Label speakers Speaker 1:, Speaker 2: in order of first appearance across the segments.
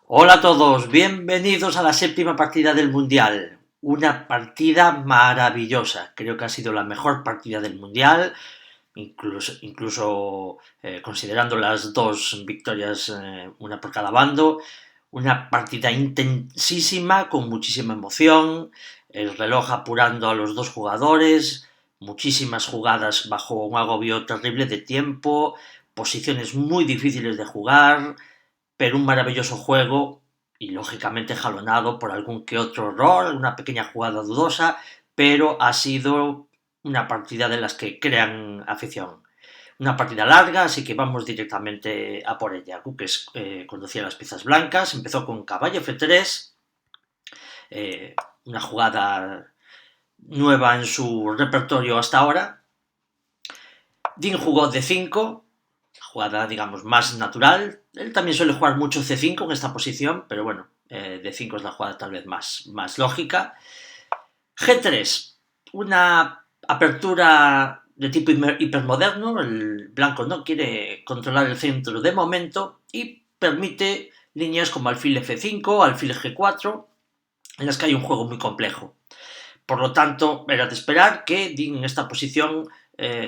Speaker 1: Hola a todos, bienvenidos a la séptima partida del Mundial. Una partida maravillosa, creo que ha sido la mejor partida del Mundial, incluso considerando las dos victorias, una por cada bando. Una partida intensísima, con muchísima emoción, el reloj apurando a los dos jugadores, muchísimas jugadas bajo un agobio terrible de tiempo, posiciones muy difíciles de jugar, pero un maravilloso juego y lógicamente jalonado por algún que otro error, una pequeña jugada dudosa, pero ha sido una partida de las que crean afición. Una partida larga, así que vamos directamente a por ella. Guques conducía las piezas blancas, empezó con caballo F3, eh, una jugada nueva en su repertorio hasta ahora. Dean jugó D5, jugada, digamos, más natural. Él también suele jugar mucho C5 en esta posición, pero bueno, D5 es la jugada tal vez más lógica. G3, una apertura de tipo hipermoderno. El blanco no quiere controlar el centro de momento y permite líneas como alfil F5, alfil G4, en las que hay un juego muy complejo. Por lo tanto, era de esperar que Dean en esta posición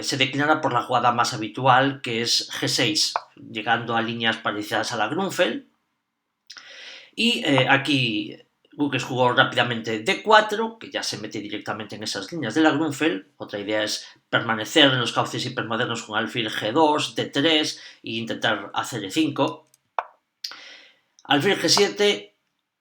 Speaker 1: se declinara por la jugada más habitual, que es G6, llegando a líneas parecidas a la Grunfeld. Y aquí Gukes jugó rápidamente D4, que ya se mete directamente en esas líneas de la Grunfeld. Otra idea es permanecer en los cauces hipermodernos con alfil G2, D3 e intentar hacer E5. Alfil G7,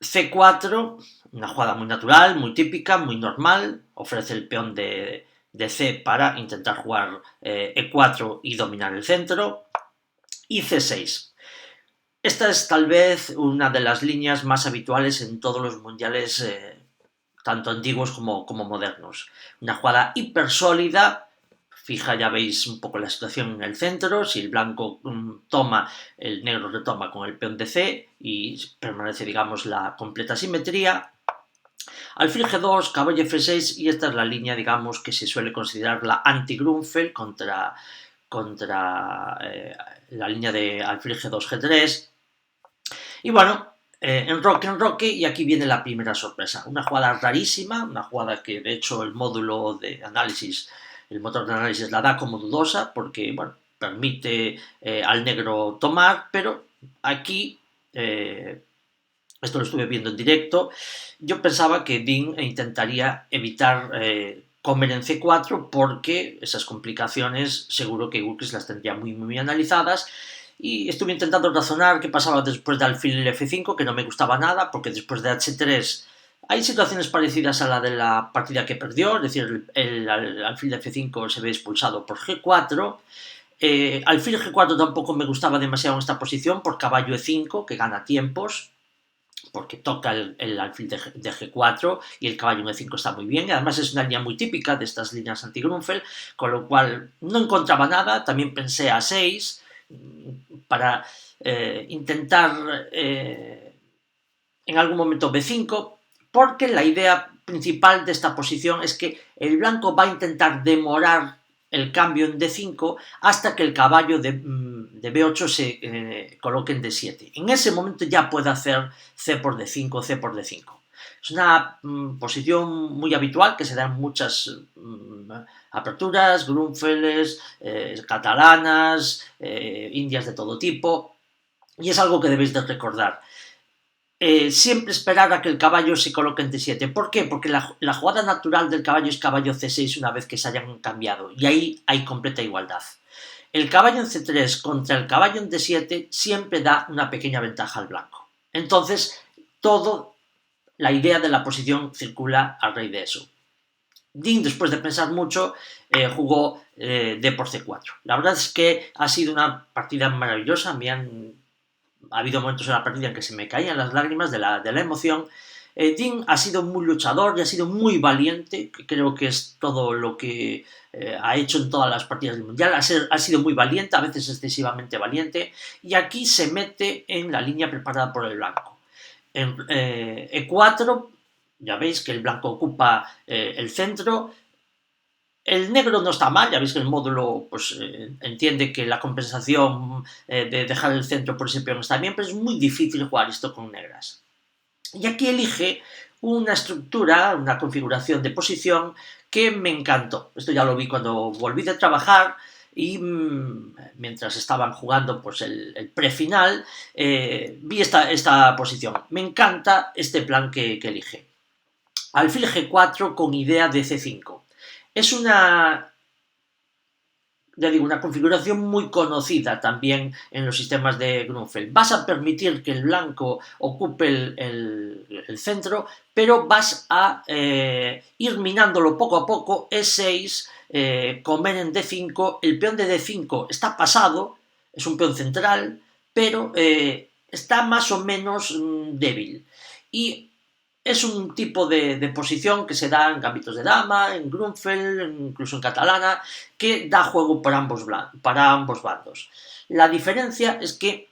Speaker 1: C4, una jugada muy natural, muy típica, muy normal. Ofrece el peón de C para intentar jugar E4 y dominar el centro. Y C6. Esta es tal vez una de las líneas más habituales en todos los mundiales, tanto antiguos como modernos. Una jugada hiper sólida. Fija, ya veis un poco la situación en el centro. Si el blanco toma, el negro retoma con el peón de C y permanece, digamos, la completa simetría. Alfil G2, caballo F6, y esta es la línea, digamos, que se suele considerar la anti-Grunfeld contra la línea de alfil G2, G3. Y bueno, enroque, y aquí viene la primera sorpresa. Una jugada rarísima, una jugada que de hecho el módulo de análisis, el motor de análisis la da como dudosa, porque, bueno, permite al negro tomar, pero aquí, esto lo estuve viendo en directo, yo pensaba que Dean intentaría evitar comer en C4, porque esas complicaciones seguro que Gukes las tendría muy analizadas. Y estuve intentando razonar qué pasaba después de alfil F5, que no me gustaba nada, porque después de H3 hay situaciones parecidas a la de la partida que perdió, es decir, el alfil de F5 se ve expulsado por G4. Alfil G4 tampoco me gustaba demasiado en esta posición por caballo E5, que gana tiempos, porque toca el alfil de G4 y el caballo en E5 está muy bien, y además es una línea muy típica de estas líneas anti-Grunfeld, con lo cual no encontraba nada. También pensé a 6 para intentar en algún momento B5, porque la idea principal de esta posición es que el blanco va a intentar demorar el cambio en D5 hasta que el caballo de B8 se coloque en D7. En ese momento ya puede hacer C por D5, C por D5. Es una posición muy habitual que se da en muchas aperturas, Grunfelds, catalanas, indias de todo tipo, y es algo que debéis de recordar. Siempre esperar a que el caballo se coloque en D7. ¿Por qué? Porque la jugada natural del caballo es caballo C6 una vez que se hayan cambiado, y ahí hay completa igualdad. El caballo en C3 contra el caballo en D7 siempre da una pequeña ventaja al blanco. Entonces, la idea de la posición circula a raíz de eso. Dean, después de pensar mucho, jugó D por C4. La verdad es que ha sido una partida maravillosa. Ha habido momentos en la partida en que se me caían las lágrimas de la emoción. Dean ha sido muy luchador y ha sido muy valiente, que creo que es todo lo que ha hecho en todas las partidas del Mundial. Ha sido muy valiente, a veces excesivamente valiente, y aquí se mete en la línea preparada por el blanco. En E4, ya veis que el blanco ocupa el centro. El negro no está mal, ya veis que el módulo pues, entiende que la compensación de dejar el centro por ese peón está bien, pero es muy difícil jugar esto con negras. Y aquí elige una estructura, una configuración de posición que me encantó. Esto ya lo vi cuando volví de trabajar y mientras estaban jugando pues, el prefinal, vi esta posición. Me encanta este plan que elige. Alfil G4 con idea de C5. Es una configuración muy conocida también en los sistemas de Grunfeld. Vas a permitir que el blanco ocupe el centro, pero vas a ir minándolo poco a poco. E6, comer en D5. El peón de D5 está pasado, es un peón central, pero está más o menos débil. Y es un tipo de posición que se da en gambitos de dama, en Grunfeld, incluso en catalana, que da juego para ambos bandos. La diferencia es que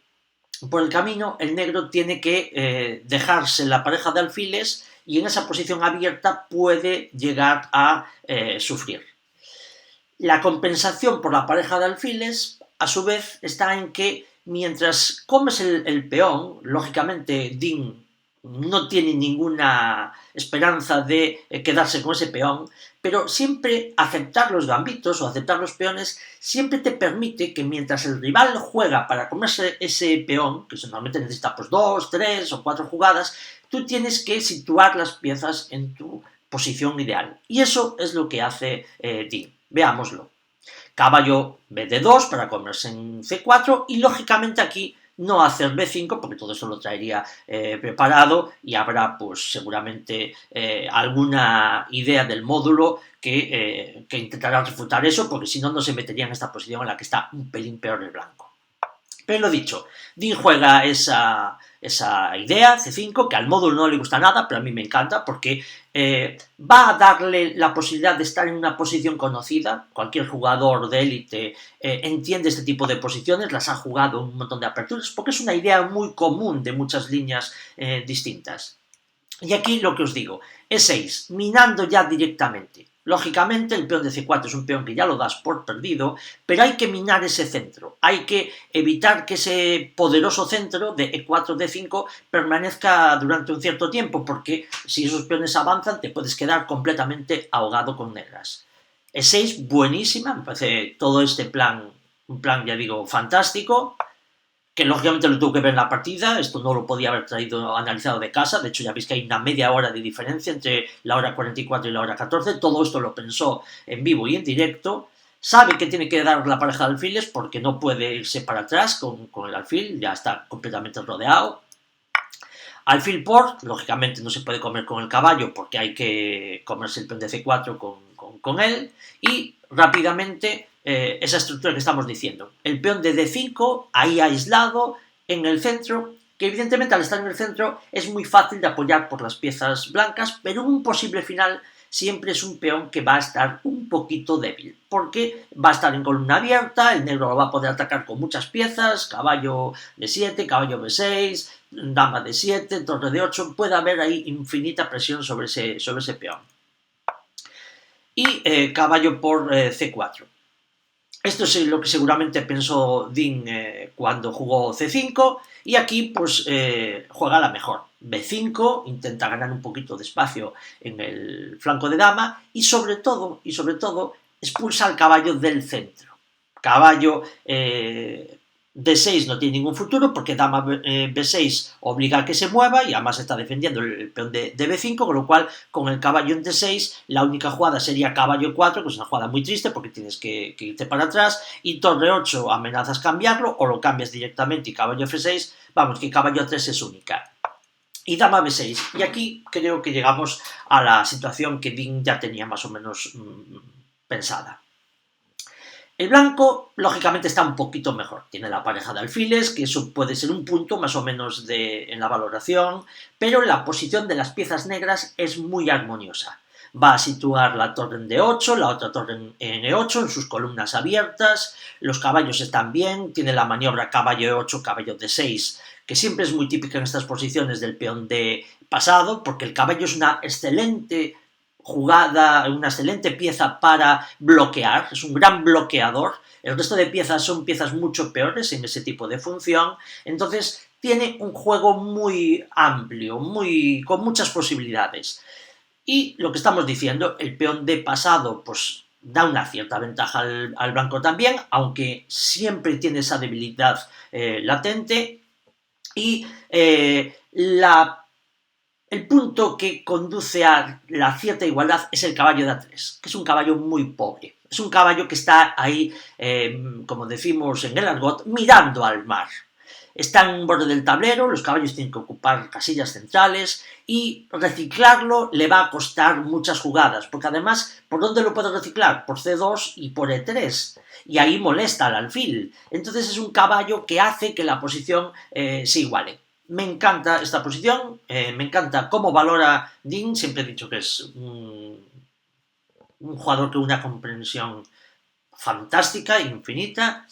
Speaker 1: por el camino el negro tiene que dejarse la pareja de alfiles y en esa posición abierta puede llegar a sufrir. La compensación por la pareja de alfiles, a su vez, está en que mientras comes el peón, lógicamente Dean no tiene ninguna esperanza de quedarse con ese peón, pero siempre aceptar los gambitos o aceptar los peones siempre te permite que mientras el rival juega para comerse ese peón, que normalmente necesita pues 2, 3 o 4 jugadas, tú tienes que situar las piezas en tu posición ideal. Y eso es lo que hace Dean. Veámoslo. Caballo BD2 para comerse en C4 y lógicamente aquí no hacer B5 porque todo eso lo traería preparado y habrá pues seguramente alguna idea del módulo que intentará refutar eso porque si no, no se metería en esta posición en la que está un pelín peor el blanco. Pero lo dicho, Dean juega esa idea, C5, que al módulo no le gusta nada, pero a mí me encanta porque va a darle la posibilidad de estar en una posición conocida. Cualquier jugador de élite entiende este tipo de posiciones, las ha jugado en un montón de aperturas, porque es una idea muy común de muchas líneas distintas. Y aquí lo que os digo, E6, minando ya directamente. Lógicamente el peón de C4 es un peón que ya lo das por perdido, pero hay que minar ese centro. Hay que evitar que ese poderoso centro de E4-D5 permanezca durante un cierto tiempo, porque si esos peones avanzan te puedes quedar completamente ahogado con negras. E6, buenísima, me parece todo este plan, un plan ya digo fantástico, que lógicamente lo tuve que ver en la partida, esto no lo podía haber traído analizado de casa, de hecho ya veis que hay una media hora de diferencia entre la hora 44 y la hora 14, todo esto lo pensó en vivo y en directo, sabe que tiene que dar la pareja de alfiles porque no puede irse para atrás con el alfil, ya está completamente rodeado. Alfil por, lógicamente no se puede comer con el caballo porque hay que comerse el peón de C4 con él, y rápidamente esa estructura que estamos diciendo. El peón de D5, ahí aislado, en el centro, que evidentemente al estar en el centro es muy fácil de apoyar por las piezas blancas, pero un posible final siempre es un peón que va a estar un poquito débil, porque va a estar en columna abierta, el negro lo va a poder atacar con muchas piezas, caballo D7, caballo B6, dama D7, torre D8, puede haber ahí infinita presión sobre ese peón. Y caballo por C4. Esto es lo que seguramente pensó Dean cuando jugó C5, y aquí pues juega la mejor. B5, intenta ganar un poquito de espacio en el flanco de dama y sobre todo expulsa al caballo del centro. Caballo D6 no tiene ningún futuro porque dama B6 obliga a que se mueva y además está defendiendo el peón de B5, con lo cual con el caballo en D6 la única jugada sería caballo 4, que es una jugada muy triste porque tienes que irte para atrás, y torre 8 amenazas cambiarlo o lo cambias directamente y caballo F6, vamos, que caballo 3 es única. Y dama B6, y aquí creo que llegamos a la situación que Dean ya tenía más o menos pensada. El blanco, lógicamente, está un poquito mejor. Tiene la pareja de alfiles, que eso puede ser un punto más o menos en la valoración, pero la posición de las piezas negras es muy armoniosa. Va a situar la torre en D8, la otra torre en E8, en sus columnas abiertas, los caballos están bien, tiene la maniobra caballo E8, caballo D6, que siempre es muy típica en estas posiciones del peón de pasado, porque el caballo es una excelente jugada, una excelente pieza para bloquear, es un gran bloqueador. El resto de piezas son piezas mucho peores en ese tipo de función. Entonces tiene un juego muy amplio, con muchas posibilidades. Y lo que estamos diciendo, el peón de pasado, pues da una cierta ventaja al blanco también, aunque siempre tiene esa debilidad latente. Y el punto que conduce a la cierta igualdad es el caballo de A3, que es un caballo muy pobre. Es un caballo que está ahí, como decimos en el argot, mirando al mar. Está en un borde del tablero, los caballos tienen que ocupar casillas centrales y reciclarlo le va a costar muchas jugadas, porque además, ¿por dónde lo puede reciclar? Por C2 y por E3. Y ahí molesta al alfil. Entonces es un caballo que hace que la posición se iguale. Me encanta esta posición, me encanta cómo valora Dean, siempre he dicho que es un jugador con una comprensión fantástica, infinita,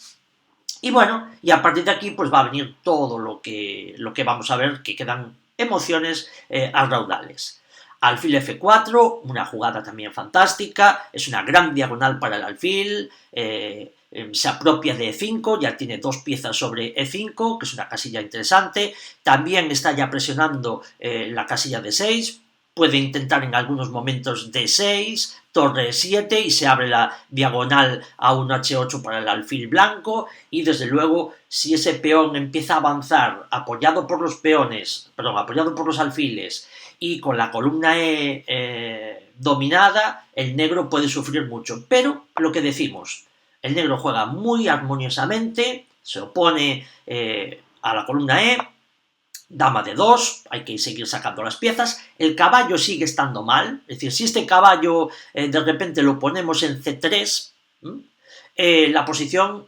Speaker 1: y bueno, y a partir de aquí pues va a venir todo lo que vamos a ver, que quedan emociones a raudales. Alfil F4, una jugada también fantástica, es una gran diagonal para el alfil, se apropia de E5, ya tiene dos piezas sobre E5, que es una casilla interesante, también está ya presionando la casilla de 6, puede intentar en algunos momentos D6, torre 7 y se abre la diagonal a un H8 para el alfil blanco y desde luego si ese peón empieza a avanzar apoyado por los alfiles y con la columna E dominada, el negro puede sufrir mucho, pero lo que decimos, el negro juega muy armoniosamente, se opone a la columna E, dama de 2, hay que seguir sacando las piezas, el caballo sigue estando mal, es decir, si este caballo de repente lo ponemos en C3, la posición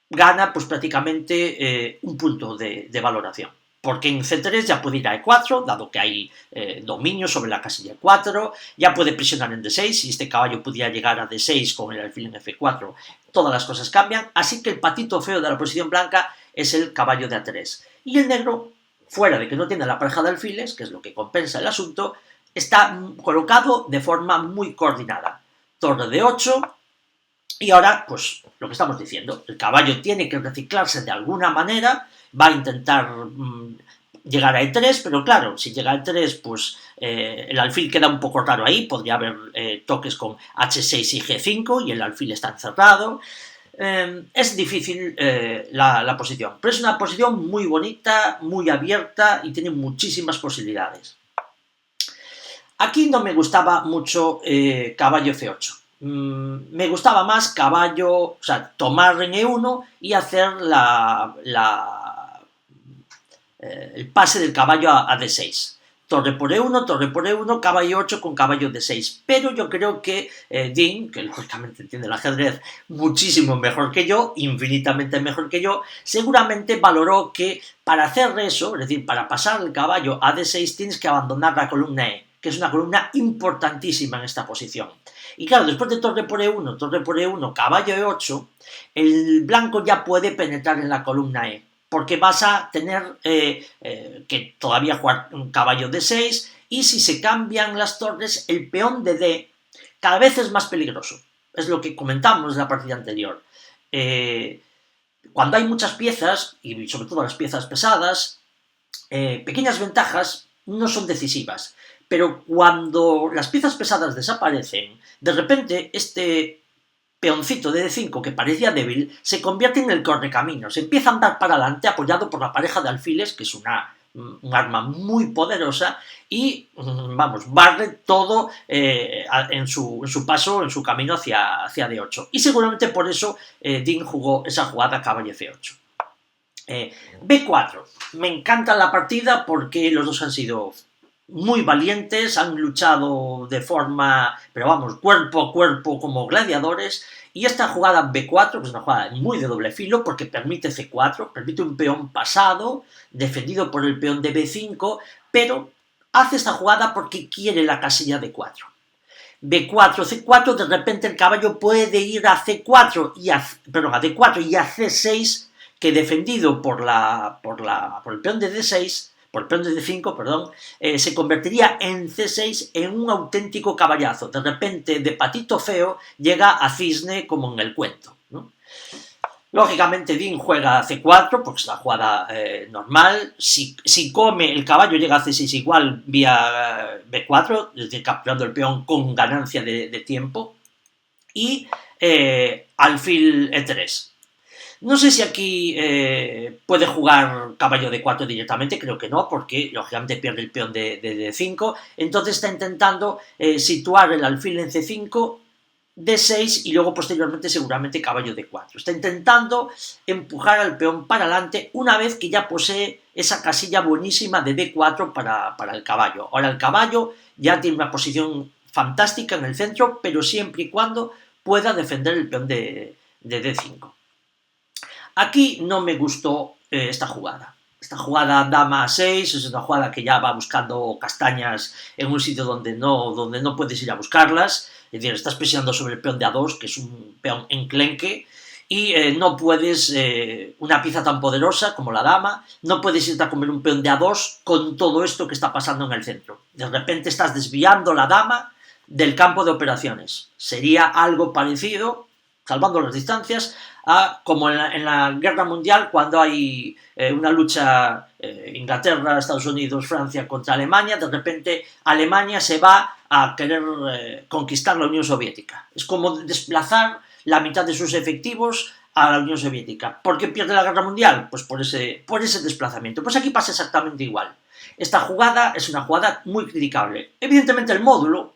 Speaker 1: gana pues prácticamente un punto de valoración, porque en C3 ya puede ir a E4, dado que hay dominio sobre la casilla E4, ya puede presionar en D6, si este caballo pudiera llegar a D6 con el alfil en F4, todas las cosas cambian, así que el patito feo de la posición blanca es el caballo de A3, y el negro, fuera de que no tiene la pareja de alfiles, que es lo que compensa el asunto, está colocado de forma muy coordinada. Torre de 8, y ahora, pues, lo que estamos diciendo, el caballo tiene que reciclarse de alguna manera, va a intentar llegar a E3, pero claro, si llega a E3, pues el alfil queda un poco raro ahí, podría haber toques con H6 y G5 y el alfil está encerrado. Es difícil la posición, pero es una posición muy bonita, muy abierta y tiene muchísimas posibilidades. Aquí no me gustaba mucho caballo F8. Me gustaba más caballo, o sea, tomar en E1 y hacer el pase del caballo a D6. Torre por E1, caballo 8 con caballo D6. Pero yo creo que Dean, que lógicamente entiende el ajedrez muchísimo mejor que yo, infinitamente mejor que yo, seguramente valoró que para hacer eso, es decir, para pasar el caballo a D6 tienes que abandonar la columna E, que es una columna importantísima en esta posición. Y claro, después de torre por E1, caballo E8, el blanco ya puede penetrar en la columna E, porque vas a tener que todavía jugar un caballo D6 y si se cambian las torres, el peón de D cada vez es más peligroso. Es lo que comentamos en la partida anterior. Cuando hay muchas piezas, y sobre todo las piezas pesadas, pequeñas ventajas no son decisivas. Pero cuando las piezas pesadas desaparecen, de repente este peoncito de D5 que parecía débil se convierte en el correcaminos, empieza a andar para adelante apoyado por la pareja de alfiles, que es un arma muy poderosa, y vamos, barre todo en su paso, en su camino hacia D8. Y seguramente por eso Dean jugó esa jugada caballo F8. B4. Me encanta la partida porque los dos han sido muy valientes, han luchado de forma, pero vamos, cuerpo a cuerpo como gladiadores, y esta jugada B4, que es una jugada muy de doble filo, porque permite C4, permite un peón pasado, defendido por el peón de B5, pero hace esta jugada porque quiere la casilla de 4. B4, C4, de repente el caballo puede ir a C4 y a D4 y a C6, que defendido por el peón de D6, por peón de D5, perdón, se convertiría en C6 en un auténtico caballazo. De repente, de patito feo, llega a cisne como en el cuento, ¿no? Lógicamente, Dean juega a C4, porque es la jugada normal. Si come el caballo, llega a C6 igual vía B4, es decir, capturando el peón con ganancia de tiempo. Y alfil E3. No sé si aquí puede jugar caballo D4 directamente, creo que no, porque lógicamente pierde el peón de D5. Entonces está intentando situar el alfil en C5, D6 y luego posteriormente seguramente caballo D4. Está intentando empujar al peón para adelante una vez que ya posee esa casilla buenísima de D4 para el caballo. Ahora el caballo ya tiene una posición fantástica en el centro, pero siempre y cuando pueda defender el peón de D5. Aquí no me gustó esta jugada. Esta jugada dama a 6 es una jugada que ya va buscando castañas en un sitio donde no puedes ir a buscarlas. Es decir, estás presionando sobre el peón de A2, que es un peón enclenque, y no puedes, una pieza tan poderosa como la dama, no puedes irte a comer un peón de A2 con todo esto que está pasando en el centro. De repente estás desviando la dama del campo de operaciones. Sería algo parecido, salvando las distancias, como en la Guerra Mundial, cuando hay una lucha Inglaterra, Estados Unidos, Francia contra Alemania, de repente Alemania se va a querer conquistar la Unión Soviética. Es como desplazar la mitad de sus efectivos a la Unión Soviética. ¿Por qué pierde la Guerra Mundial? Pues por ese desplazamiento. Pues aquí pasa exactamente igual. Esta jugada es una jugada muy criticable. Evidentemente el módulo,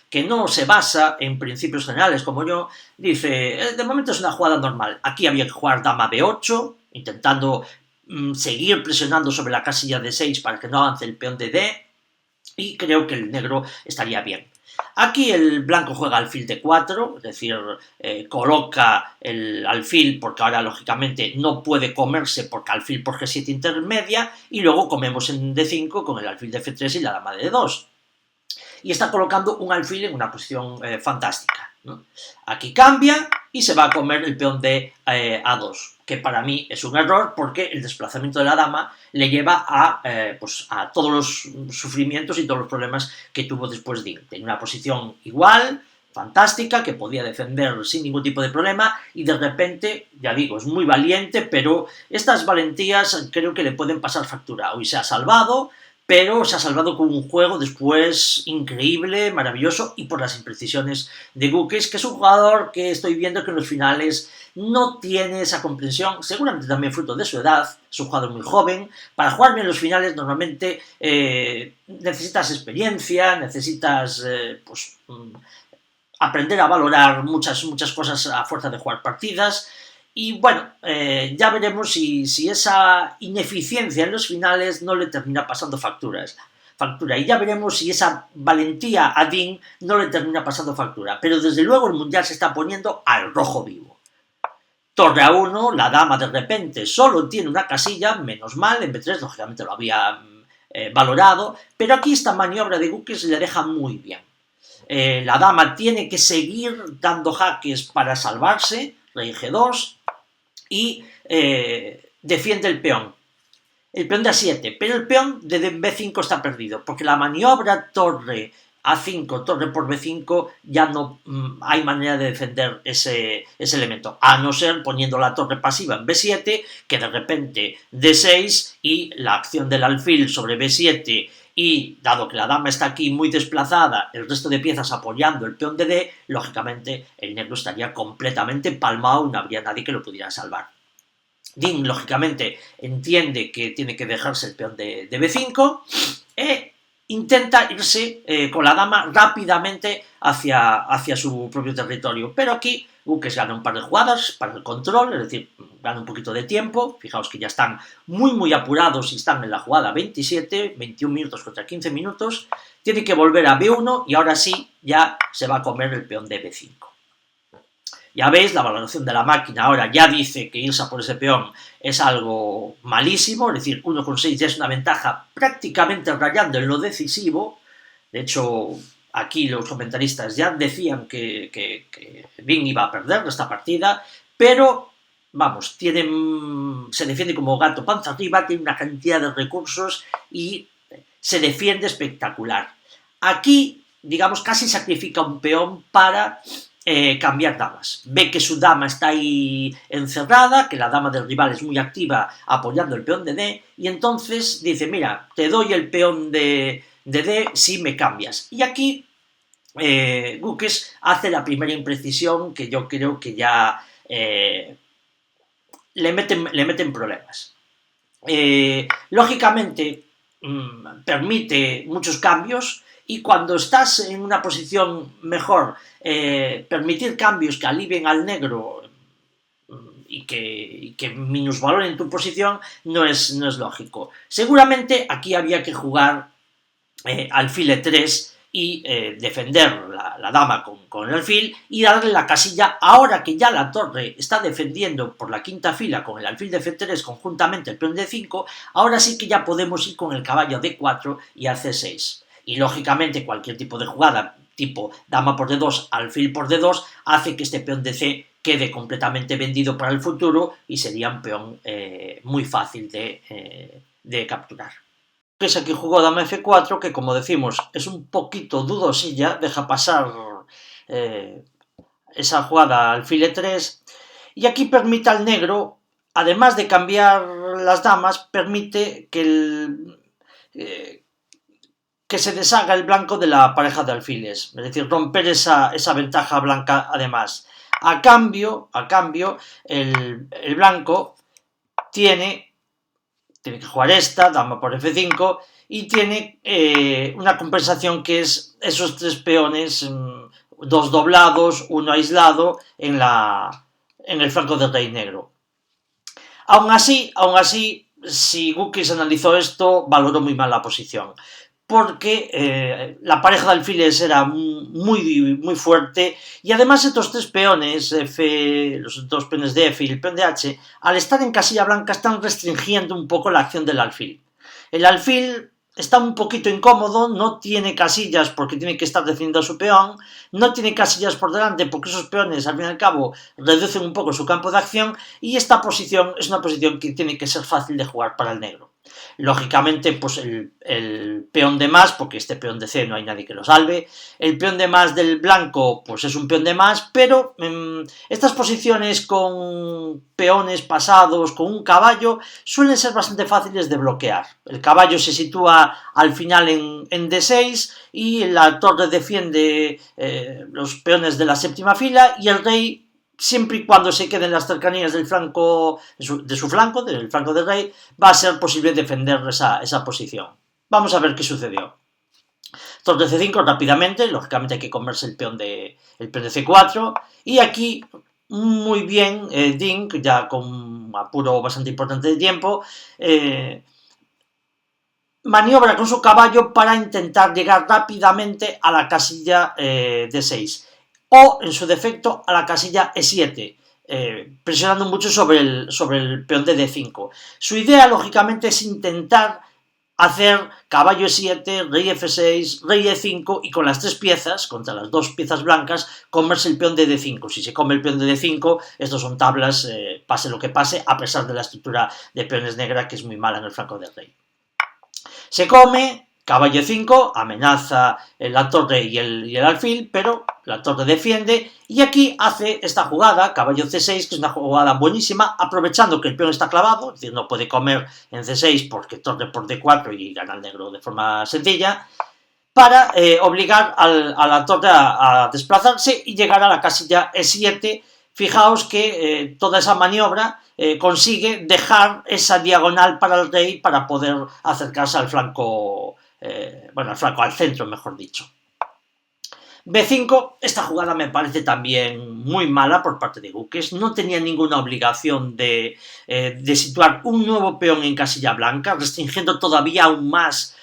Speaker 1: que no se basa en principios generales como yo, dice, de momento es una jugada normal. Aquí había que jugar dama B8, intentando seguir presionando sobre la casilla de 6 para que no avance el peón de D, y creo que el negro estaría bien. Aquí el blanco juega alfil D4, es decir, coloca el alfil porque ahora lógicamente no puede comerse porque alfil por G7 intermedia, y luego comemos en D5 con el alfil de F3 y la dama de D2. Y está colocando un alfil en una posición fantástica, ¿no? Aquí cambia y se va a comer el peón de A2, que para mí es un error porque el desplazamiento de la dama le lleva a todos los sufrimientos y todos los problemas que tuvo después de ir. Tenía una posición igual, fantástica, que podía defender sin ningún tipo de problema, y de repente, ya digo, es muy valiente, pero estas valentías creo que le pueden pasar factura. Hoy se ha salvado, pero se ha salvado con un juego después increíble, maravilloso, y por las imprecisiones de Gukic, que es un jugador que estoy viendo que en los finales no tiene esa comprensión, seguramente también fruto de su edad, es un jugador muy joven. Para jugar bien los finales normalmente necesitas experiencia, necesitas aprender a valorar muchas cosas a fuerza de jugar partidas. Y bueno, ya veremos si esa ineficiencia en los finales no le termina pasando factura. Y ya veremos si esa valentía a Dean no le termina pasando factura. Pero desde luego el Mundial se está poniendo al rojo vivo. Torre a 1, la dama de repente solo tiene una casilla, menos mal, en B3 lógicamente lo había valorado, pero aquí esta maniobra de Gukic le deja muy bien. La dama tiene que seguir dando jaques para salvarse, rey G2, y defiende el peón de A7, pero el peón de B5 está perdido, porque la maniobra torre A5, torre por B5, ya no hay manera de defender ese elemento, a no ser poniendo la torre pasiva en B7, que de repente D6 y la acción del alfil sobre B7, y dado que la dama está aquí muy desplazada, el resto de piezas apoyando el peón de D, lógicamente el negro estaría completamente palmado y no habría nadie que lo pudiera salvar. Dean, lógicamente, entiende que tiene que dejarse el peón de B5 e intenta irse con la dama rápidamente hacia su propio territorio. Pero aquí Gukic gana un par de jugadas para el control, es decir, gana un poquito de tiempo. Fijaos que ya están muy apurados y están en la jugada 27, 21 minutos contra 15 minutos. Tiene que volver a B1 y ahora sí ya se va a comer el peón de B5. Ya veis, la valoración de la máquina ahora ya dice que irse a por ese peón es algo malísimo, es decir, 1,6 ya es una ventaja prácticamente rayando en lo decisivo. De hecho, aquí los comentaristas ya decían que Dean iba a perder esta partida, pero vamos, se defiende como gato panza arriba, tiene una cantidad de recursos y se defiende espectacular. Aquí, digamos, casi sacrifica un peón para cambiar damas. Ve que su dama está ahí encerrada, que la dama del rival es muy activa apoyando el peón de D, y entonces dice, mira, te doy el peón de D si me cambias. Y aquí Gukes hace la primera imprecisión que yo creo que ya le meten problemas. Lógicamente, permite muchos cambios, y cuando estás en una posición mejor, permitir cambios que alivien al negro y que minusvaloren tu posición no es lógico. Seguramente aquí había que jugar alfil E3 y defender la dama con el alfil y darle la casilla. Ahora que ya la torre está defendiendo por la quinta fila con el alfil de F3 conjuntamente el peón de 5, ahora sí que ya podemos ir con el caballo D4 y al C6. Y lógicamente cualquier tipo de jugada, tipo dama por D2, alfil por D2, hace que este peón de C quede completamente vendido para el futuro y sería un peón muy fácil de capturar. Es aquí jugó dama F4, que como decimos es un poquito dudosilla, deja pasar esa jugada alfil E3, y aquí permite al negro, además de cambiar las damas, permite que se deshaga el blanco de la pareja de alfiles, es decir, romper esa ventaja blanca además. A cambio, el blanco tiene que jugar esta, dama por F5, y tiene una compensación que es esos 3 peones, 2 doblados, 1 aislado en el flanco del rey negro. Aún así, si Gukes analizó esto, valoró muy mal la posición, porque la pareja de alfiles era muy fuerte, y además estos 3 peones, los 2 peones de F y el peón de H, al estar en casilla blanca están restringiendo un poco la acción del alfil. El alfil está un poquito incómodo, no tiene casillas porque tiene que estar defendiendo a su peón, no tiene casillas por delante porque esos peones al fin y al cabo reducen un poco su campo de acción, y esta posición es una posición que tiene que ser fácil de jugar para el negro. Lógicamente, pues el peón de más, porque este peón de C no hay nadie que lo salve, el peón de más del blanco, pues es un peón de más, pero estas posiciones con peones pasados, con un caballo, suelen ser bastante fáciles de bloquear. El caballo se sitúa al final en D6 y la torre defiende los peones de la séptima fila, y el rey, siempre y cuando se quede en las cercanías del flanco, del flanco del rey, va a ser posible defender esa posición. Vamos a ver qué sucedió. Torre C5 rápidamente, lógicamente hay que comerse el peón de C4, y aquí muy bien Dink, ya con un apuro bastante importante de tiempo, maniobra con su caballo para intentar llegar rápidamente a la casilla D6. O, en su defecto, a la casilla E7, presionando mucho sobre el peón de D5. Su idea, lógicamente, es intentar hacer caballo E7, rey F6, rey E5, y con las 3 piezas, contra las 2 piezas blancas, comerse el peón de D5. Si se come el peón de D5, estos son tablas, pase lo que pase, a pesar de la estructura de peones negra, que es muy mala en el flanco del rey. Se come, caballo 5, amenaza la torre y el alfil, pero la torre defiende, y aquí hace esta jugada, caballo C6, que es una jugada buenísima, aprovechando que el peón está clavado, es decir, no puede comer en C6 porque torre por D4 y gana el negro de forma sencilla, para obligar a la torre a desplazarse y llegar a la casilla E7. Fijaos que toda esa maniobra consigue dejar esa diagonal para el rey para poder acercarse al flanco, al centro, mejor dicho. B5, esta jugada me parece también muy mala por parte de Gukes. No tenía ninguna obligación de situar un nuevo peón en casilla blanca, restringiendo todavía aún más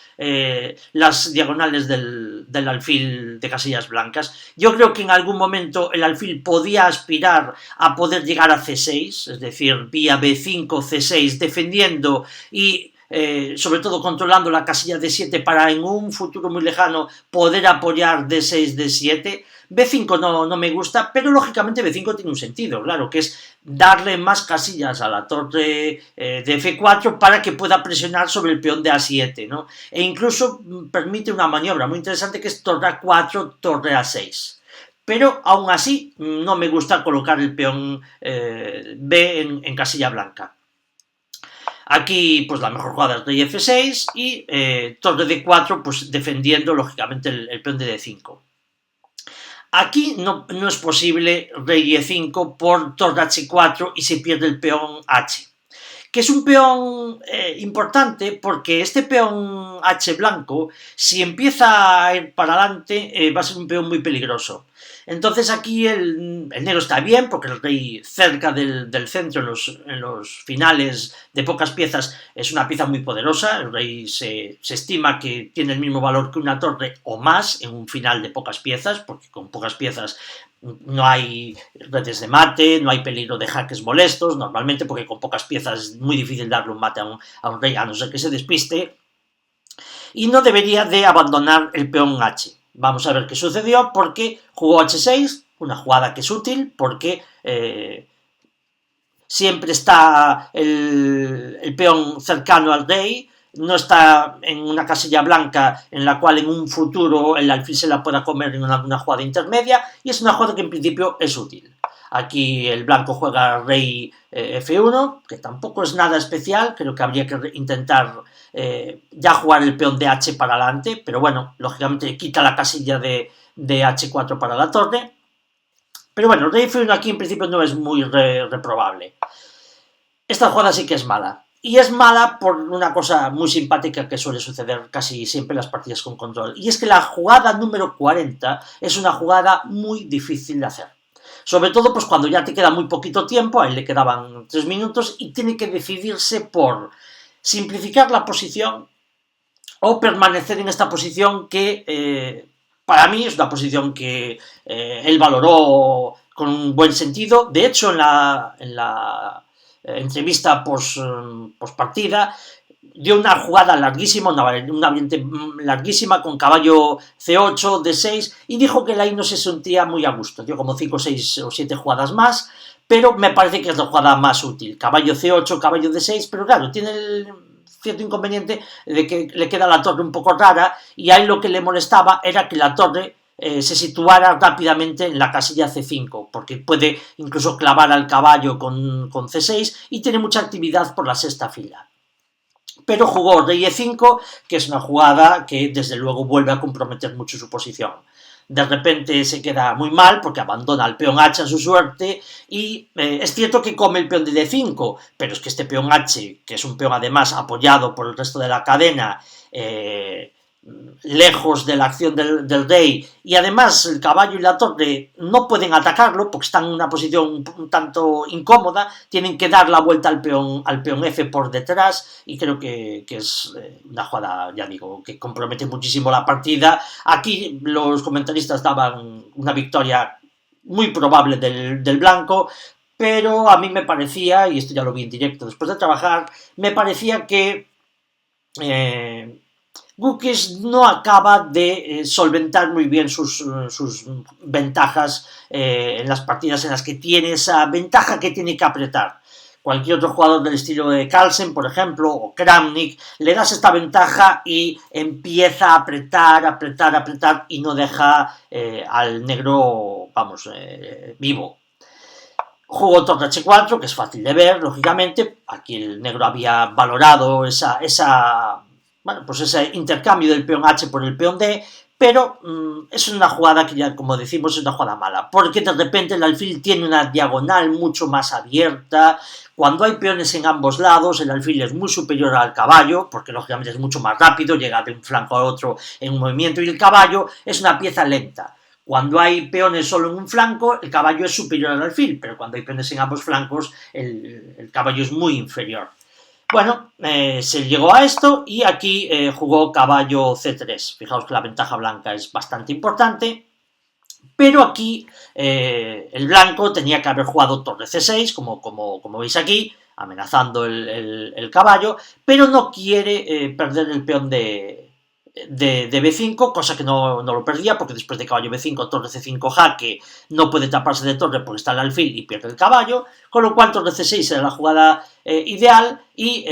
Speaker 1: las diagonales del alfil de casillas blancas. Yo creo que en algún momento el alfil podía aspirar a poder llegar a C6, es decir, vía B5, C6, defendiendo y sobre todo controlando la casilla D7 para en un futuro muy lejano poder apoyar D6, D7. B5 no me gusta, pero lógicamente B5 tiene un sentido, claro, que es darle más casillas a la torre de F4 para que pueda presionar sobre el peón de A7, ¿no? E incluso permite una maniobra muy interesante que es torre A4, torre A6. Pero aún así no me gusta colocar el peón B en casilla blanca. Aquí, pues la mejor jugada es rey F6 y torre D4, pues defendiendo lógicamente el peón de D5. Aquí no es posible rey E5 por torre H4 y se pierde el peón H, que es un peón importante porque este peón H blanco, si empieza a ir para adelante, va a ser un peón muy peligroso. Entonces aquí el negro está bien porque el rey cerca del centro en los finales de pocas piezas es una pieza muy poderosa. El rey se estima que tiene el mismo valor que una torre o más en un final de pocas piezas, porque con pocas piezas no hay redes de mate, no hay peligro de jaques molestos, normalmente porque con pocas piezas es muy difícil darle un mate a un rey, a no ser que se despiste, y no debería de abandonar el peón H. Vamos a ver qué sucedió, porque jugó H6, una jugada que es útil, porque siempre está el peón cercano al rey, no está en una casilla blanca en la cual en un futuro el alfil se la pueda comer en una jugada intermedia, y es una jugada que en principio es útil. Aquí el blanco juega rey F1, que tampoco es nada especial, creo que habría que intentar ya jugar el peón de H para adelante, pero bueno, lógicamente quita la casilla de H4 para la torre. Pero bueno, rey F1 aquí en principio no es muy reprobable. Esta jugada sí que es mala. Y es mala por una cosa muy simpática que suele suceder casi siempre en las partidas con control. Y es que la jugada número 40 es una jugada muy difícil de hacer. Sobre todo pues cuando ya te queda muy poquito tiempo, a él le quedaban 3 minutos y tiene que decidirse por simplificar la posición o permanecer en esta posición que para mí es una posición que él valoró con un buen sentido. De hecho, en la entrevista post partida dio una jugada larguísima, una variante larguísima con caballo C8, D6, y dijo que él ahí no se sentía muy a gusto. Dio como 5, 6 o 7 jugadas más, pero me parece que es la jugada más útil. Caballo C8, caballo D6, pero claro, tiene el cierto inconveniente de que le queda la torre un poco rara, y a él lo que le molestaba era que la torre se situara rápidamente en la casilla C5, porque puede incluso clavar al caballo con C6 y tiene mucha actividad por la sexta fila. Pero jugó rey E5, que es una jugada que desde luego vuelve a comprometer mucho su posición. De repente se queda muy mal porque abandona al peón H a su suerte y es cierto que come el peón de D5, pero es que este peón H, que es un peón además apoyado por el resto de la cadena, lejos de la acción del rey, y además el caballo y la torre no pueden atacarlo porque están en una posición un tanto incómoda, tienen que dar la vuelta al peón F por detrás, y creo que es una jugada, ya digo, que compromete muchísimo la partida. Aquí los comentaristas daban una victoria muy probable del blanco, pero a mí me parecía, y esto ya lo vi en directo después de trabajar, me parecía que Guckes no acaba de solventar muy bien sus ventajas en las partidas en las que tiene esa ventaja que tiene que apretar. Cualquier otro jugador del estilo de Carlsen, por ejemplo, o Kramnik, le das esta ventaja y empieza a apretar y no deja al negro, vamos, vivo. Jugó torre H4, que es fácil de ver, lógicamente. Aquí el negro había valorado ese intercambio del peón H por el peón D, pero es una jugada que ya, como decimos, es una jugada mala, porque de repente el alfil tiene una diagonal mucho más abierta. Cuando hay peones en ambos lados, el alfil es muy superior al caballo, porque lógicamente es mucho más rápido, llega de un flanco a otro en un movimiento, y el caballo es una pieza lenta. Cuando hay peones solo en un flanco, el caballo es superior al alfil, pero cuando hay peones en ambos flancos, el caballo es muy inferior. Bueno, se llegó a esto y aquí jugó caballo C3. Fijaos que la ventaja blanca es bastante importante, pero aquí el blanco tenía que haber jugado torre C6, como veis aquí. amenazando el caballo, pero no quiere perder el peón de B5, cosa que no lo perdía, porque después de caballo B5, torre C5 jaque, no puede taparse de torre porque está el alfil y pierde el caballo, con lo cual torre C6 era la jugada ideal y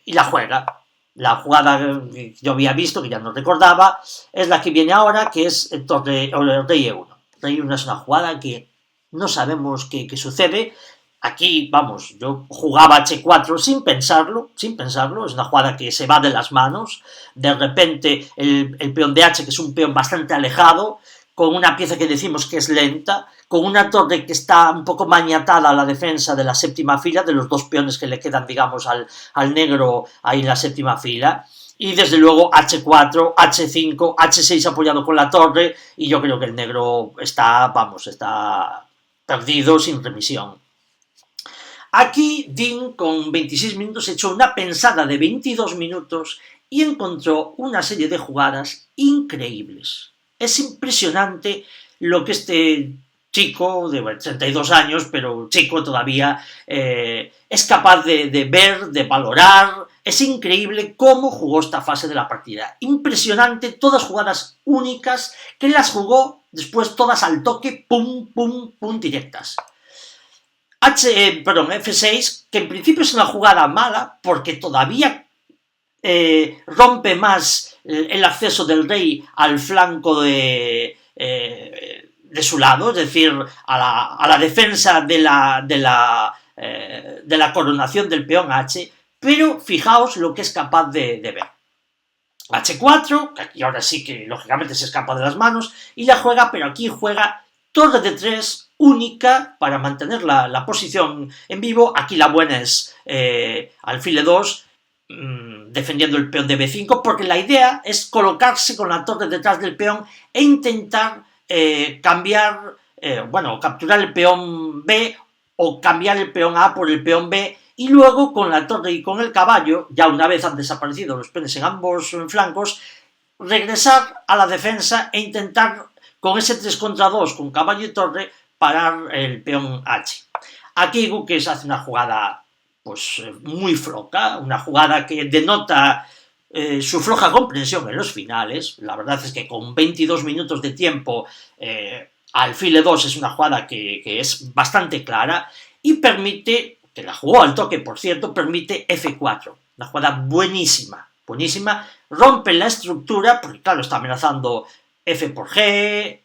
Speaker 1: la juega. La jugada que yo había visto, que ya no recordaba, es la que viene ahora, que es torre rey E1. Rey E1 es una jugada que no sabemos qué sucede. Aquí, vamos, yo jugaba H4 sin pensarlo, es una jugada que se va de las manos, de repente el peón de H, que es un peón bastante alejado, con una pieza que decimos que es lenta, con una torre que está un poco maniatada a la defensa de la séptima fila, de los dos peones que le quedan, digamos, al negro ahí en la séptima fila, y desde luego H4, H5, H6 apoyado con la torre, y yo creo que el negro está perdido sin remisión. Aquí Dean, con 26 minutos, echó una pensada de 22 minutos y encontró una serie de jugadas increíbles. Es impresionante lo que este chico de 32 años, pero chico todavía, es capaz de ver, de valorar. Es increíble cómo jugó esta fase de la partida. Impresionante, todas jugadas únicas, que las jugó después todas al toque, pum, pum, pum, directas. F6, que en principio es una jugada mala, porque todavía rompe más el acceso del rey al flanco de su lado, es decir, a la defensa de la coronación del peón H, pero fijaos lo que es capaz de ver. H4, que aquí ahora sí que lógicamente se escapa de las manos, y la juega, pero aquí juega torre de 3 única para mantener la posición en vivo. Aquí la buena es alfil E2, defendiendo el peón de B5, porque la idea es colocarse con la torre detrás del peón e intentar capturar el peón B o cambiar el peón A por el peón B, y luego con la torre y con el caballo, ya una vez han desaparecido los peones en ambos flancos, regresar a la defensa e intentar con ese 3 contra 2 con caballo y torre parar el peón H. Aquí Gukes hace una jugada pues muy floja, una jugada que denota su floja comprensión en los finales. La verdad es que con 22 minutos de tiempo alfil E2 es una jugada que es bastante clara y permite, que la jugó al toque por cierto, permite F4, una jugada buenísima, rompe la estructura porque claro, está amenazando F por G,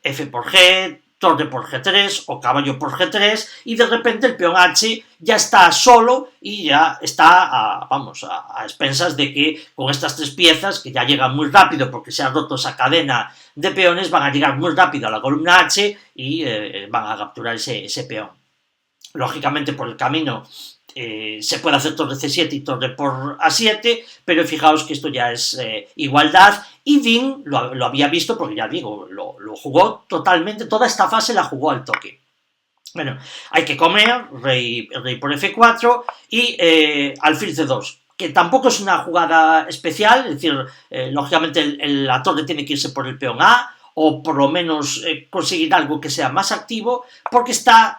Speaker 1: torre por G3 o caballo por G3, y de repente el peón H ya está solo y ya está a expensas de que con estas 3 piezas, que ya llegan muy rápido porque se ha roto esa cadena de peones, van a llegar muy rápido a la columna H y van a capturar ese peón. Lógicamente por el camino se puede hacer torre C7 y torre por A7, pero fijaos que esto ya es igualdad, y Dean lo había visto porque ya digo, lo jugó totalmente, toda esta fase la jugó al toque. Bueno, hay que comer, rey por F4 y alfil C2, que tampoco es una jugada especial, es decir, lógicamente la torre tiene que irse por el peón A, o por lo menos conseguir algo que sea más activo, porque está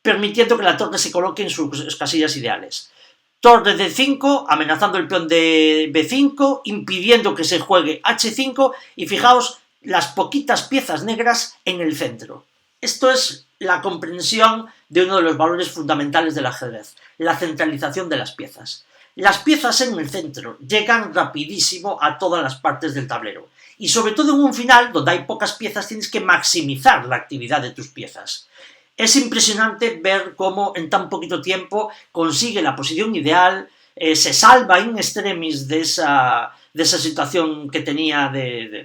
Speaker 1: permitiendo que la torre se coloque en sus casillas ideales. Torre D5, amenazando el peón de B5, impidiendo que se juegue H5, y fijaos las poquitas piezas negras en el centro. Esto es la comprensión de uno de los valores fundamentales del ajedrez, la centralización de las piezas. Las piezas en el centro llegan rapidísimo a todas las partes del tablero, y sobre todo en un final donde hay pocas piezas tienes que maximizar la actividad de tus piezas. Es impresionante ver cómo en tan poquito tiempo consigue la posición ideal, se salva in extremis de esa situación que tenía de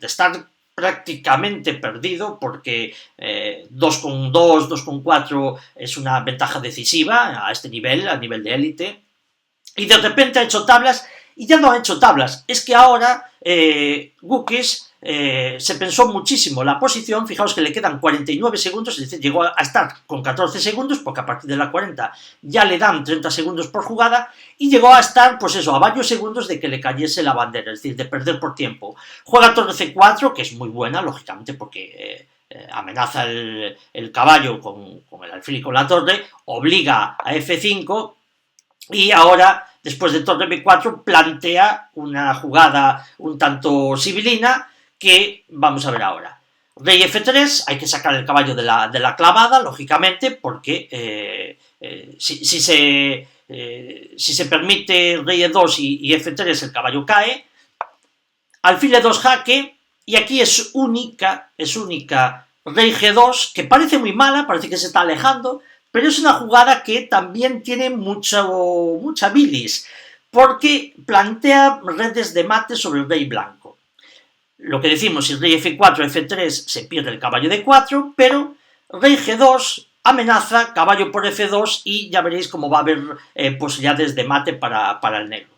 Speaker 1: estar prácticamente perdido, porque 2 con 2, 2 con 4 es una ventaja decisiva a este nivel, a nivel de élite, y de repente ha hecho tablas, y ya no ha hecho tablas, es que ahora Gukes se pensó muchísimo la posición. Fijaos que le quedan 49 segundos, es decir, llegó a estar con 14 segundos, porque a partir de la 40 ya le dan 30 segundos por jugada, y llegó a estar, pues eso, a varios segundos de que le cayese la bandera, es decir, de perder por tiempo. Juega torre C4, que es muy buena, lógicamente, porque amenaza el caballo con el alfil y con la torre, obliga a F5 y ahora, después de torre B4, plantea una jugada un tanto sibilina que vamos a ver ahora. Rey F3, hay que sacar el caballo de la clavada, lógicamente, porque si se permite rey E2 y F3, el caballo cae. Alfil E2 jaque, y aquí es única rey G2, que parece muy mala, parece que se está alejando, pero es una jugada que también tiene mucha bilis, porque plantea redes de mate sobre el rey blanco. Lo que decimos, si rey F4, F3 se pierde el caballo D4, pero rey G2 amenaza caballo por F2 y ya veréis cómo va a haber posibilidades de mate para el negro.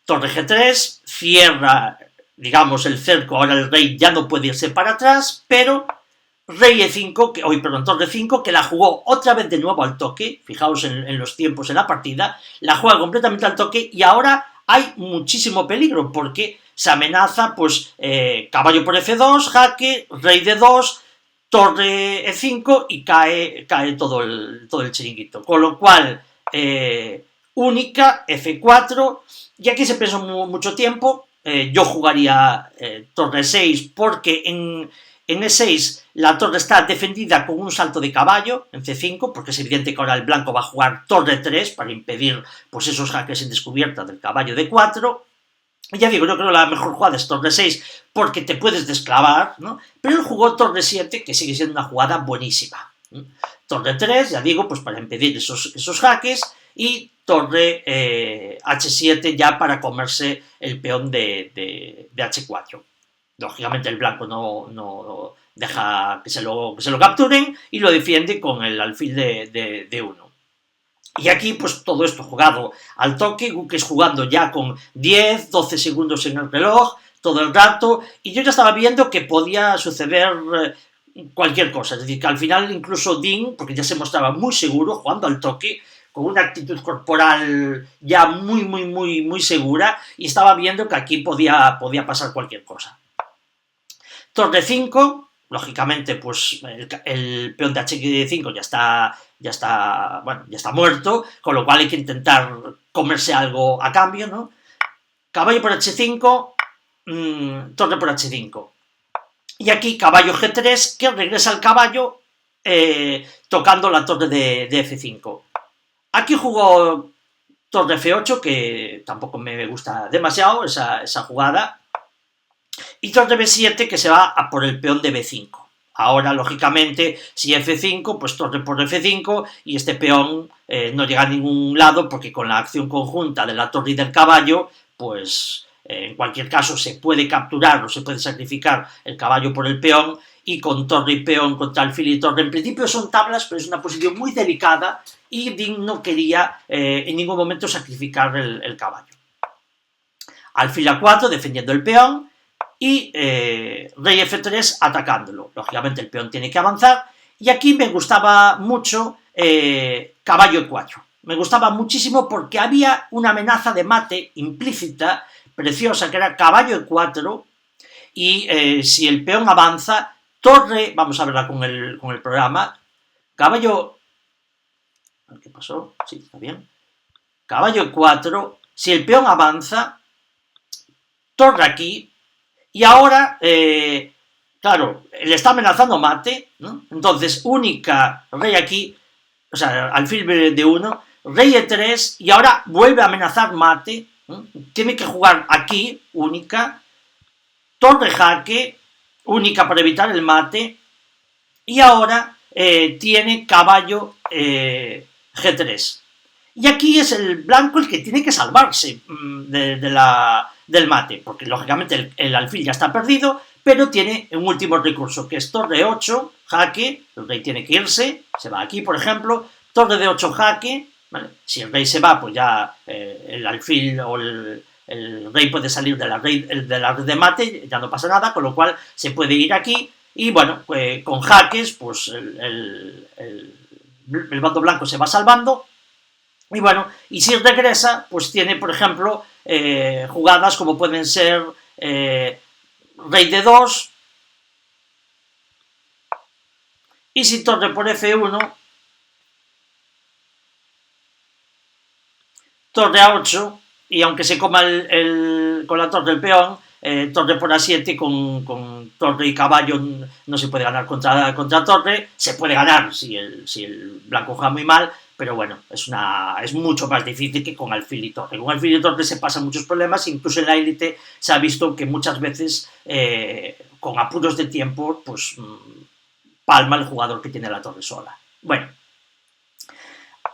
Speaker 1: Torre G3 cierra, digamos, el cerco, ahora el rey ya no puede irse para atrás, pero rey E5, torre 5, que la jugó otra vez de nuevo al toque, fijaos en los tiempos en la partida, la juega completamente al toque y ahora hay muchísimo peligro porque se amenaza, pues, caballo por F2, jaque, rey D2, torre E5 y cae todo el chiringuito. Con lo cual, única, F4, y aquí se pensó mucho tiempo. Yo jugaría torre 6 porque en E6 la torre está defendida con un salto de caballo en C5, porque es evidente que ahora el blanco va a jugar torre 3 para impedir, pues, esos jaques en descubierta del caballo D4. Ya digo, yo creo que la mejor jugada es torre 6 porque te puedes desclavar, ¿no? Pero él jugó torre 7, que sigue siendo una jugada buenísima. Torre 3, ya digo, pues para impedir esos jaques, y torre H7 ya para comerse el peón de H4. Lógicamente el blanco no deja que se lo capturen y lo defiende con el alfil de 1. Y aquí, pues todo esto jugado al toque, Guques jugando ya con 10, 12 segundos en el reloj, todo el rato, y yo ya estaba viendo que podía suceder cualquier cosa, es decir, que al final incluso Dean, porque ya se mostraba muy seguro jugando al toque, con una actitud corporal ya muy segura, y estaba viendo que aquí podía pasar cualquier cosa. Torre 5, lógicamente, pues el peón de H5 ya está muerto, con lo cual hay que intentar comerse algo a cambio, ¿no? Caballo por H5, torre por H5. Y aquí caballo G3, que regresa el caballo tocando la torre de F5. Aquí jugó torre F8, que tampoco me gusta demasiado esa jugada, y torre B7, que se va a por el peón de B5. Ahora, lógicamente, si F5, pues torre por F5, y este peón no llega a ningún lado, porque con la acción conjunta de la torre y del caballo, pues en cualquier caso se puede capturar o se puede sacrificar el caballo por el peón, y con torre y peón contra alfil y torre, en principio son tablas, pero es una posición muy delicada, y Dean no quería en ningún momento sacrificar el caballo. Alfil A4 defendiendo el peón, y rey F3 atacándolo. Lógicamente el peón tiene que avanzar, y aquí me gustaba mucho caballo E4. Me gustaba muchísimo porque había una amenaza de mate implícita, preciosa, que era caballo E4, y si el peón avanza, torre, vamos a verla con el programa, caballo... ¿Qué pasó? Sí, está bien. Caballo E4, si el peón avanza, torre aquí, y ahora, claro, le está amenazando mate, ¿no? Entonces, única, rey aquí, o sea, alfil de 1, rey E3, y ahora vuelve a amenazar mate, ¿no? Tiene que jugar aquí, única, torre jaque, única para evitar el mate, y ahora tiene caballo G3. Y aquí es el blanco el que tiene que salvarse del mate, porque lógicamente el alfil ya está perdido, pero tiene un último recurso, que es torre 8, jaque, el rey tiene que irse, se va aquí, por ejemplo, torre de 8 jaque, ¿vale? Si el rey se va, pues ya el alfil o el rey puede salir de la red de mate, ya no pasa nada, con lo cual se puede ir aquí, y bueno, con jaques, pues el bando blanco se va salvando. Y bueno, y si regresa, pues tiene, por ejemplo, jugadas como pueden ser rey D2, Y si torre por F1, torre A8, y aunque se coma con la torre el peón, torre por A7 con torre y caballo no se puede ganar contra torre. Se puede ganar si el blanco juega muy mal, pero bueno, es mucho más difícil que con alfil y torre. Con alfil y torre se pasan muchos problemas, incluso en la élite se ha visto que muchas veces con apuros de tiempo pues palma el jugador que tiene la torre sola. Bueno,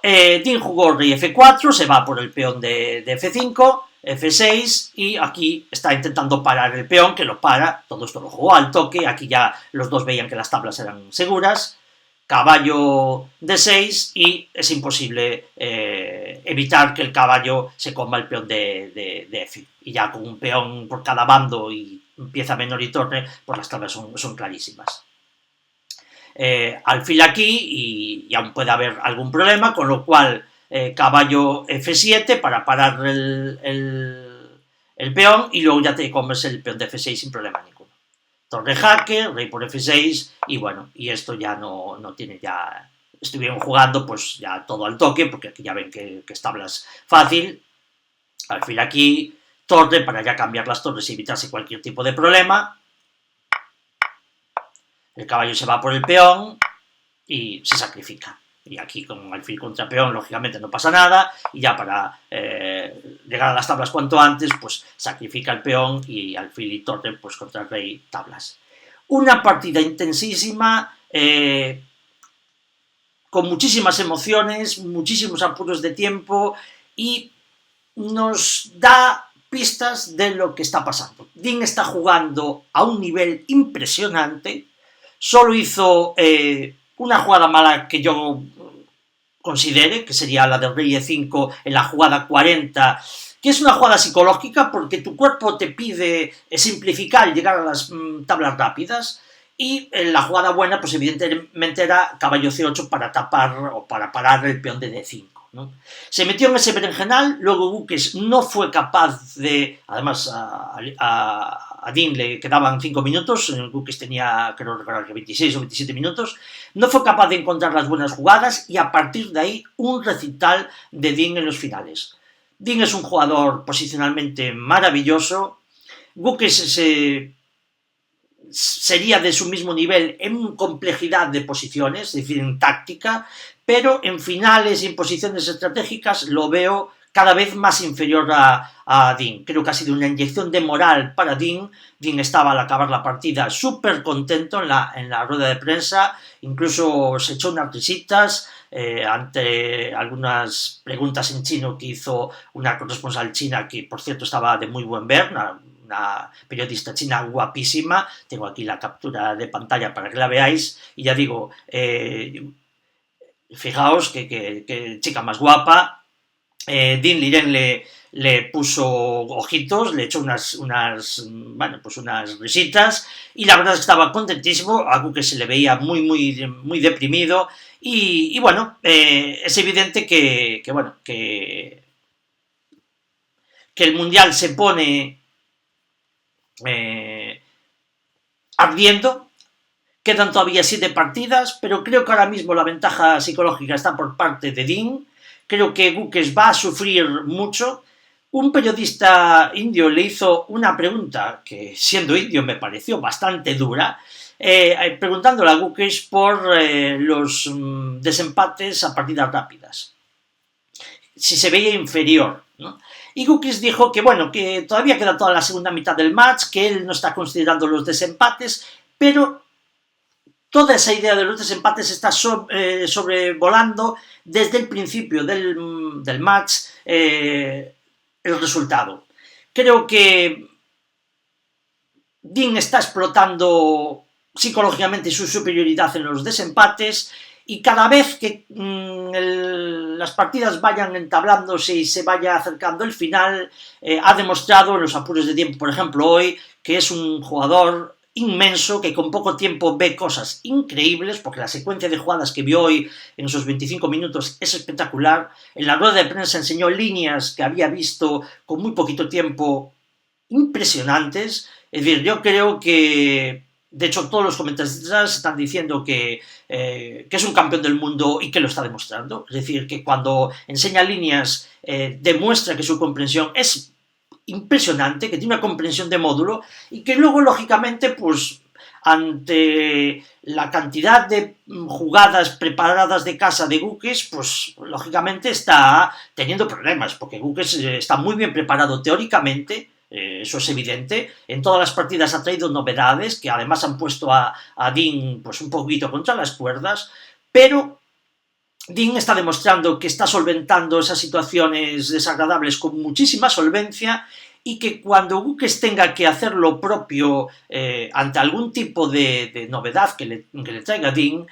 Speaker 1: Dean jugó rey F4, se va por el peón de F5, F6, y aquí está intentando parar el peón, que lo para. Todo esto lo jugó al toque, aquí ya los dos veían que las tablas eran seguras. Caballo D6, y es imposible evitar que el caballo se coma el peón de F. Y ya con un peón por cada bando y pieza menor y torre, pues las tablas son clarísimas. Alfil aquí y aún puede haber algún problema, con lo cual caballo F7 para parar el peón, y luego ya te comes el peón de F6 sin problema ninguno. Torre jaque, rey por F6, y bueno, y esto ya no tiene ya... Estuvieron jugando pues ya todo al toque, porque aquí ya ven que tablas fácil. Alfil aquí, torre para ya cambiar las torres y evitarse cualquier tipo de problema. El caballo se va por el peón y se sacrifica. Y aquí con alfil contra peón, lógicamente no pasa nada, y ya para llegar a las tablas cuanto antes, pues sacrifica el peón y alfil y torre pues contra el rey tablas. Una partida intensísima, con muchísimas emociones, muchísimos apuros de tiempo, y nos da pistas de lo que está pasando. Dean está jugando a un nivel impresionante. Solo hizo una jugada mala que yo considere, que sería la del rey E5 en la jugada 40, que es una jugada psicológica porque tu cuerpo te pide simplificar y llegar a las tablas rápidas, y en la jugada buena pues evidentemente era caballo C8 para tapar o para parar el peón de D5. ¿no? Se metió en ese berenjenal, luego Gukes no fue capaz de... Además, a Dean le quedaban 5 minutos, Gukes tenía, creo recordar que 26 o 27 minutos, no fue capaz de encontrar las buenas jugadas, y a partir de ahí un recital de Dean en los finales. Dean es un jugador posicionalmente maravilloso. Gukes sería de su mismo nivel en complejidad de posiciones, es decir, en táctica, pero en finales y en posiciones estratégicas lo veo cada vez más inferior a Dean. Creo que ha sido una inyección de moral para Dean. Dean estaba al acabar la partida súper contento en la rueda de prensa, incluso se echó unas risitas ante algunas preguntas en chino que hizo una corresponsal china, que por cierto estaba de muy buen ver, una periodista china guapísima. Tengo aquí la captura de pantalla para que la veáis, y ya digo, fijaos que chica más guapa. Dean Liren le puso ojitos, le echó unas risitas, y la verdad es que estaba contentísimo. Algo que se le veía muy deprimido, y bueno, es evidente que el mundial se pone ardiendo. Quedan todavía 7 partidas, pero creo que ahora mismo la ventaja psicológica está por parte de Dean. Creo que Gukes va a sufrir mucho. Un periodista indio le hizo una pregunta que, siendo indio, me pareció bastante dura, preguntándole a Gukes por los desempates a partidas rápidas, si se veía inferior, ¿no? Y Gukes dijo que bueno, que todavía queda toda la segunda mitad del match, que él no está considerando los desempates, pero toda esa idea de los desempates está sobrevolando desde el principio del match el resultado. Creo que Dean está explotando psicológicamente su superioridad en los desempates, y cada vez que las partidas vayan entablándose y se vaya acercando el final, ha demostrado en los apuros de tiempo, por ejemplo hoy, que es un jugador inmenso, que con poco tiempo ve cosas increíbles, porque la secuencia de jugadas que vio hoy en esos 25 minutos es espectacular. En la rueda de prensa enseñó líneas que había visto con muy poquito tiempo impresionantes. Es decir, yo creo que De hecho, todos los comentaristas están diciendo que es un campeón del mundo y que lo está demostrando. Es decir, que cuando enseña líneas demuestra que su comprensión es impresionante, que tiene una comprensión de módulo y que luego, lógicamente, pues ante la cantidad de jugadas preparadas de casa de Guques, pues lógicamente está teniendo problemas, porque Guques está muy bien preparado teóricamente, eso es evidente. En todas las partidas ha traído novedades que además han puesto a Dean pues un poquito contra las cuerdas, pero Dean está demostrando que está solventando esas situaciones desagradables con muchísima solvencia y que cuando Guques tenga que hacer lo propio ante algún tipo de novedad que le traiga Dean,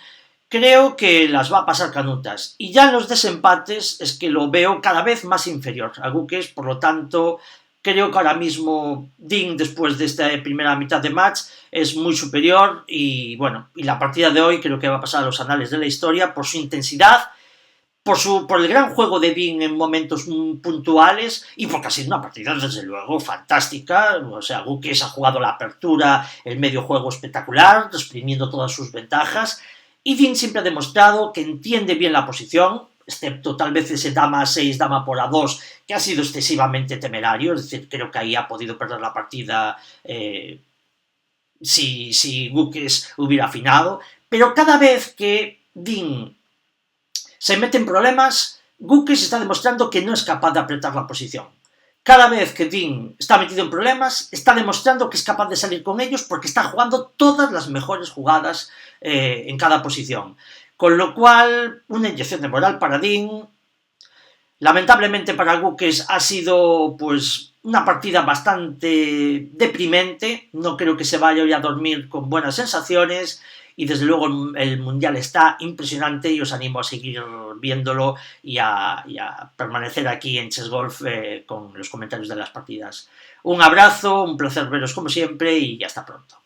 Speaker 1: creo que las va a pasar canutas. Y ya en los desempates es que lo veo cada vez más inferior a Guques, por lo tanto, creo que ahora mismo Dean, después de esta primera mitad de match, es muy superior y bueno, y la partida de hoy creo que va a pasar a los anales de la historia por su intensidad, por el gran juego de Dean en momentos puntuales y porque ha sido una partida desde luego fantástica. O sea, Guques ha jugado la apertura, el medio juego espectacular, exprimiendo todas sus ventajas, y Dean siempre ha demostrado que entiende bien la posición, excepto tal vez ese dama a6, dama por a2, que ha sido excesivamente temerario. Es decir, creo que ahí ha podido perder la partida si Guques hubiera afinado, pero cada vez que Dean se mete en problemas, Guques está demostrando que no es capaz de apretar la posición. Cada vez que Dean está metido en problemas, está demostrando que es capaz de salir con ellos porque está jugando todas las mejores jugadas en cada posición. Con lo cual, una inyección de moral para Dean. Lamentablemente para Guques ha sido pues una partida bastante deprimente. No creo que se vaya hoy a dormir con buenas sensaciones. Y desde luego el Mundial está impresionante y os animo a seguir viéndolo y a permanecer aquí en Chess Golf con los comentarios de las partidas. Un abrazo, un placer veros como siempre y hasta pronto.